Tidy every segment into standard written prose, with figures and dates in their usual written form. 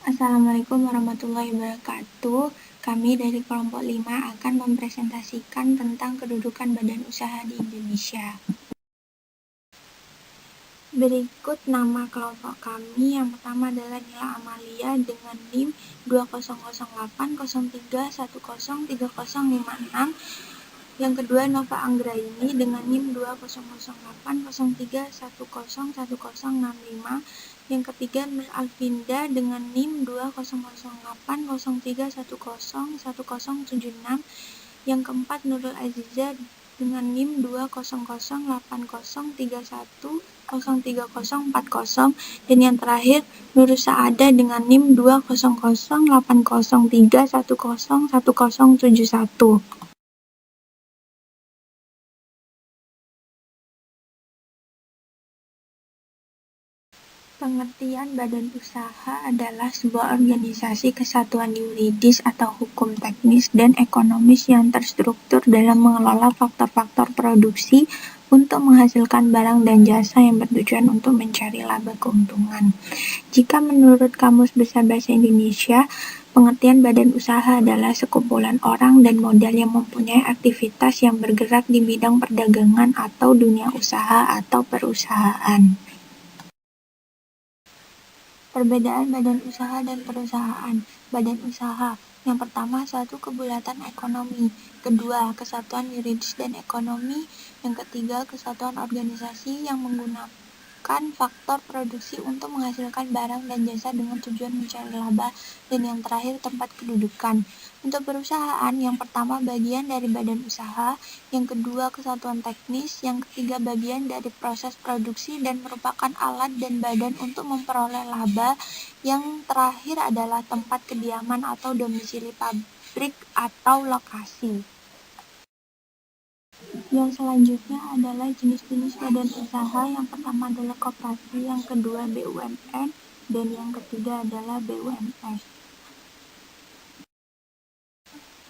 Assalamualaikum warahmatullahi wabarakatuh. Kami dari kelompok 5 akan mempresentasikan tentang kedudukan badan usaha di Indonesia. Berikut nama kelompok kami. Yang pertama adalah Nila Amalia dengan NIM 200803103036. Yang kedua Nova Anggraini dengan NIM 200803101065. Yang ketiga Nur Alvinda dengan NIM 200803101076. Yang keempat Nurul Aziza dengan NIM 200803103040. Dan yang terakhir Nur Saada dengan NIM 200803101071. Pengertian badan usaha adalah sebuah organisasi kesatuan yuridis atau hukum teknis dan ekonomis yang terstruktur dalam mengelola faktor-faktor produksi untuk menghasilkan barang dan jasa yang bertujuan untuk mencari laba keuntungan. Jika menurut Kamus Besar Bahasa Indonesia, pengertian badan usaha adalah sekumpulan orang dan modal yang mempunyai aktivitas yang bergerak di bidang perdagangan atau dunia usaha atau perusahaan. Perbedaan badan usaha dan perusahaan. Badan usaha. Yang pertama, satu kebulatan ekonomi. Kedua, kesatuan yuridis dan ekonomi. Yang ketiga, kesatuan organisasi yang menggunakan faktor produksi untuk menghasilkan barang dan jasa dengan tujuan mencari laba. Dan yang terakhir, tempat kedudukan. Untuk perusahaan, yang pertama bagian dari badan usaha, yang kedua kesatuan teknis, yang ketiga bagian dari proses produksi dan merupakan alat dan badan untuk memperoleh laba, yang terakhir adalah tempat kediaman atau domisili pabrik atau lokasi. Yang selanjutnya adalah jenis-jenis badan usaha. Yang pertama adalah koperasi, yang kedua BUMN, dan yang ketiga adalah BUMS.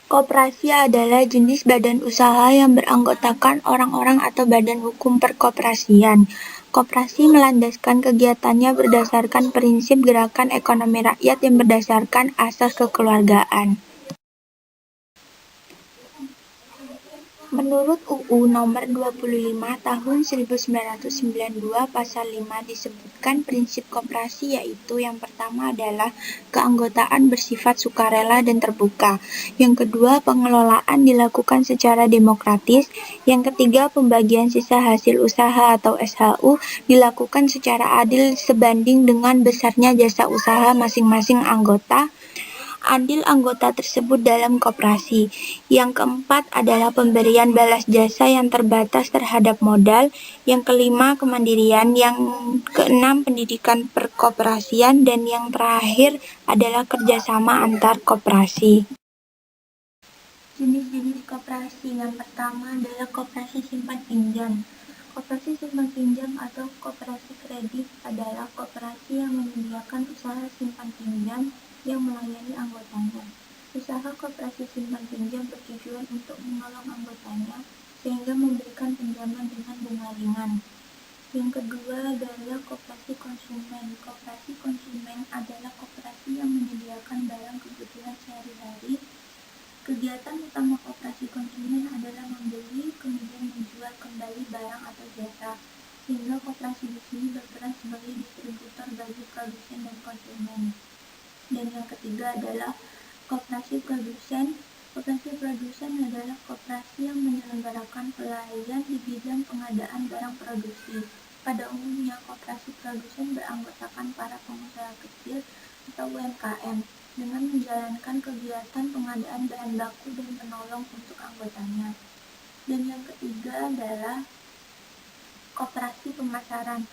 Koperasi adalah jenis badan usaha yang beranggotakan orang-orang atau badan hukum perkoperasian. Koperasi melandaskan kegiatannya berdasarkan prinsip gerakan ekonomi rakyat yang berdasarkan asas kekeluargaan. Menurut UU Nomor 25 Tahun 1992 Pasal 5 disebutkan prinsip koperasi, yaitu yang pertama adalah keanggotaan bersifat sukarela dan terbuka. Yang kedua, pengelolaan dilakukan secara demokratis. Yang ketiga, pembagian sisa hasil usaha atau SHU dilakukan secara adil sebanding dengan besarnya jasa usaha masing-masing anggota. Andil anggota tersebut dalam koperasi. Yang keempat adalah pemberian balas jasa yang terbatas terhadap modal. Yang kelima, kemandirian. Yang keenam, pendidikan perkoperasian. Dan yang terakhir adalah kerjasama antar koperasi. Jenis-jenis koperasi. Yang pertama adalah koperasi simpan pinjam. Koperasi simpan pinjam atau koperasi kredit adalah koperasi yang menyediakan usaha simpan pinjam yang melayani anggotanya. Usaha koperasi simpan pinjam bertujuan untuk menolong anggotanya sehingga memberikan pinjaman dengan bunga ringan. Yang kedua adalah koperasi konsumen. Koperasi konsumen adalah koperasi yang menyediakan barang kebutuhan sehari-hari. Kegiatan utama koperasi konsumen adalah membeli kemudian menjual kembali barang atau jasa, sehingga koperasi di sini berperan sebagai distributor bagi produsen dan konsumen. Dan yang ketiga adalah koperasi produsen. Koperasi produsen adalah koperasi yang menyelenggarakan pelayanan di bidang pengadaan barang produksi. Pada umumnya, koperasi produsen beranggotakan para pengusaha kecil atau UMKM dengan menjalankan kegiatan pengadaan bahan baku dan penolong untuk anggotanya. Dan yang ketiga adalah koperasi pemasaran.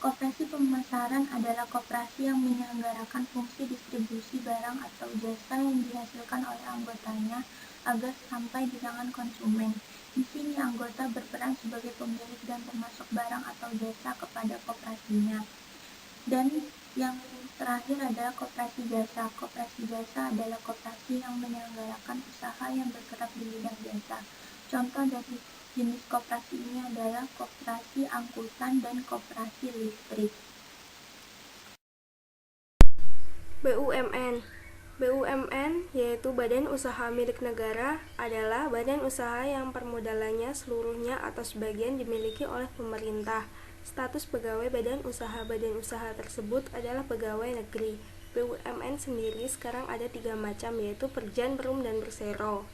Koperasi pemasaran adalah koperasi yang menyelenggarakan fungsi distribusi barang atau jasa yang dihasilkan oleh anggotanya agar sampai di tangan konsumen. Di sini anggota berperan sebagai pemilik dan pemasok barang atau jasa kepada koperasinya. Dan yang terakhir adalah koperasi jasa. Koperasi jasa adalah koperasi yang menyelenggarakan usaha yang bergerak di bidang jasa. Contoh dari jenis koperasi ini adalah koperasi angkutan dan koperasi listrik. BUMN. BUMN yaitu Badan Usaha Milik Negara adalah badan usaha yang permodalannya seluruhnya atau sebagian dimiliki oleh pemerintah. Status pegawai badan usaha tersebut adalah pegawai negeri. BUMN sendiri sekarang ada 3 macam, yaitu Perjan, Perum, dan Persero.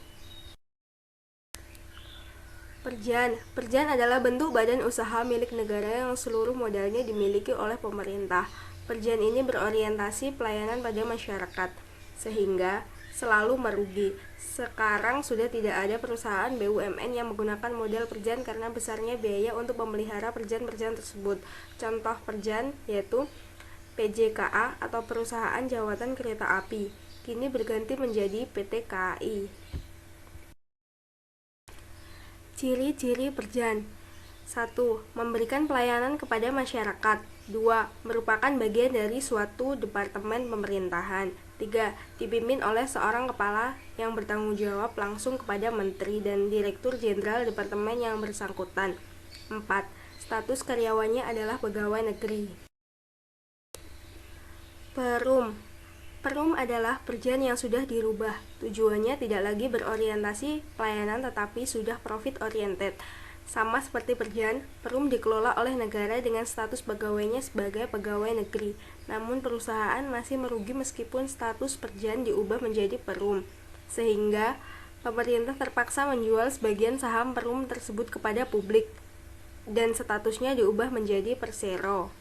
Perjan adalah bentuk badan usaha milik negara yang seluruh modalnya dimiliki oleh pemerintah. Perjan ini berorientasi pelayanan pada masyarakat, sehingga selalu merugi. Sekarang sudah tidak ada perusahaan BUMN yang menggunakan model perjan karena besarnya biaya untuk memelihara perjan-perjan tersebut. Contoh perjan yaitu PJKA atau Perusahaan Jawatan Kereta Api, kini berganti menjadi PT KAI. Ciri-ciri perjan. 1. Memberikan pelayanan kepada masyarakat. 2. Merupakan bagian dari suatu departemen pemerintahan. 3. Dipimpin oleh seorang kepala yang bertanggung jawab langsung kepada menteri dan direktur jenderal departemen yang bersangkutan. 4. Status karyawannya adalah pegawai negeri. Perum adalah perjan yang sudah dirubah. Tujuannya tidak lagi berorientasi pelayanan tetapi sudah profit oriented. Sama seperti perjan, Perum dikelola oleh negara dengan status pegawainya sebagai pegawai negeri. Namun perusahaan masih merugi meskipun status perjan diubah menjadi Perum. Sehingga pemerintah terpaksa menjual sebagian saham Perum tersebut kepada publik dan statusnya diubah menjadi Persero.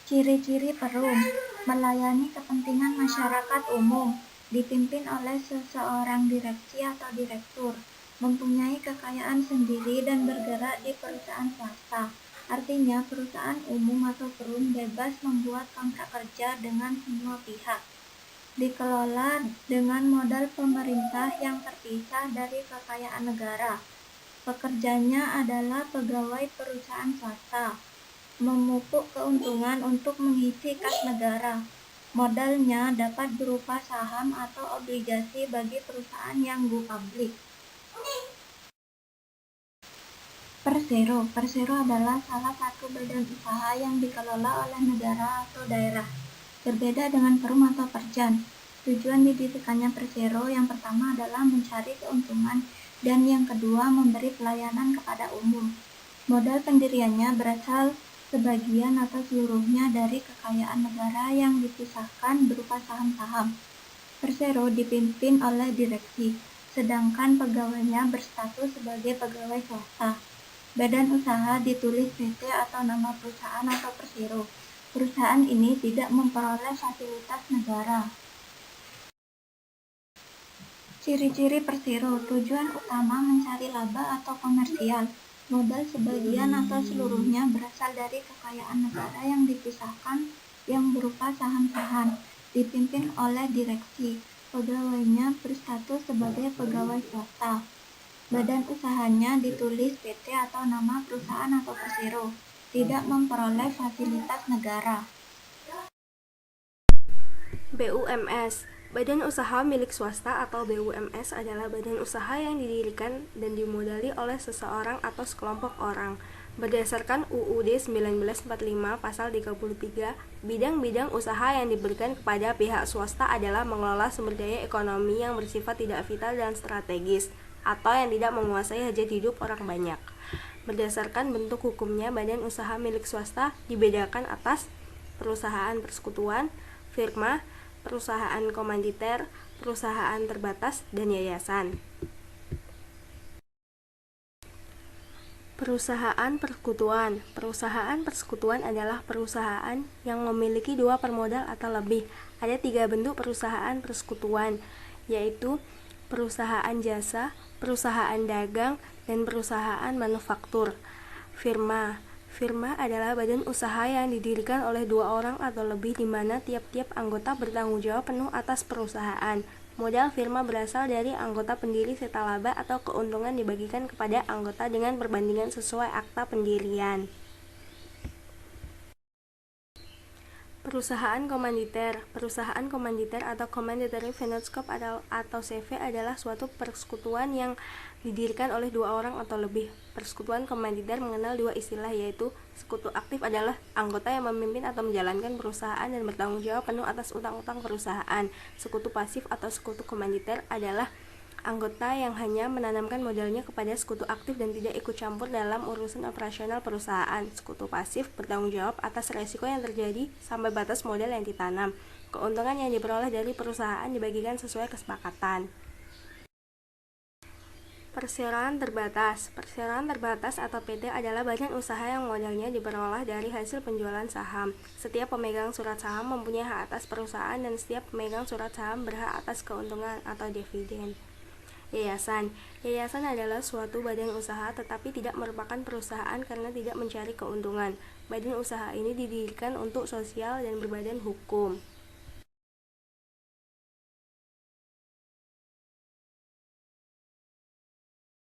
Ciri-ciri Perum: melayani kepentingan masyarakat umum, dipimpin oleh seseorang direksi atau direktur, mempunyai kekayaan sendiri dan bergerak di perusahaan swasta. Artinya, perusahaan umum atau Perum bebas membuat kontrak kerja dengan semua pihak. Dikelola dengan modal pemerintah yang terpisah dari kekayaan negara. Pekerjanya adalah pegawai perusahaan swasta, memupuk keuntungan untuk mengisi kas negara. Modalnya dapat berupa saham atau obligasi bagi perusahaan yang go public. Persero adalah salah satu badan usaha yang dikelola oleh negara atau daerah. Berbeda dengan Perum atau Perjan. Tujuan didirikannya Persero yang pertama adalah mencari keuntungan dan yang kedua memberi pelayanan kepada umum. Modal pendiriannya berasal sebagian atau seluruhnya dari kekayaan negara yang dipisahkan berupa saham-saham. Persero dipimpin oleh direksi, sedangkan pegawainya berstatus sebagai pegawai swasta. Badan usaha ditulis PT atau nama perusahaan atau Persero. Perusahaan ini tidak memperoleh fasilitas negara. Ciri-ciri Persero: tujuan utama mencari laba atau komersial. Modal sebagian atau seluruhnya berasal dari kekayaan negara yang dipisahkan yang berupa saham-saham. Dipimpin oleh direksi. Pegawainya berstatus sebagai pegawai swasta. Badan usahanya ditulis PT atau nama perusahaan atau Persero. Tidak memperoleh fasilitas negara. BUMS. Badan Usaha Milik Swasta atau BUMS adalah badan usaha yang didirikan dan dimodali oleh seseorang atau sekelompok orang. Berdasarkan UUD 1945 pasal 33, bidang-bidang usaha yang diberikan kepada pihak swasta adalah mengelola sumber daya ekonomi yang bersifat tidak vital dan strategis, atau yang tidak menguasai hajat hidup orang banyak. Berdasarkan bentuk hukumnya, badan usaha milik swasta dibedakan atas perusahaan persekutuan, firma, perusahaan komanditer, perusahaan terbatas, dan yayasan. Perusahaan persekutuan. Perusahaan persekutuan adalah perusahaan yang memiliki 2 permodal atau lebih. Ada 3 bentuk perusahaan persekutuan, yaitu perusahaan jasa, perusahaan dagang, dan perusahaan manufaktur. Firma adalah badan usaha yang didirikan oleh 2 orang atau lebih di mana tiap-tiap anggota bertanggung jawab penuh atas perusahaan. Modal firma berasal dari anggota pendiri serta laba atau keuntungan dibagikan kepada anggota dengan perbandingan sesuai akta pendirian. Perusahaan komanditer. Perusahaan komanditer atau Commanditary Finance Corp atau CV adalah suatu persekutuan yang didirikan oleh dua orang atau lebih. Persekutuan komanditer mengenal dua istilah, yaitu sekutu aktif adalah anggota yang memimpin atau menjalankan perusahaan dan bertanggung jawab penuh atas utang-utang perusahaan. Sekutu pasif atau sekutu komanditer adalah anggota yang hanya menanamkan modalnya kepada sekutu aktif dan tidak ikut campur dalam urusan operasional perusahaan. Sekutu pasif bertanggung jawab atas risiko yang terjadi sampai batas modal yang ditanam. Keuntungan yang diperoleh dari perusahaan dibagikan sesuai kesepakatan. Perseroan terbatas. Perseroan terbatas atau PT adalah badan usaha yang modalnya diperoleh dari hasil penjualan saham. Setiap pemegang surat saham mempunyai hak atas perusahaan dan setiap pemegang surat saham berhak atas keuntungan atau dividen. Yayasan. Yayasan adalah suatu badan usaha tetapi tidak merupakan perusahaan karena tidak mencari keuntungan. Badan usaha ini didirikan untuk sosial dan berbadan hukum.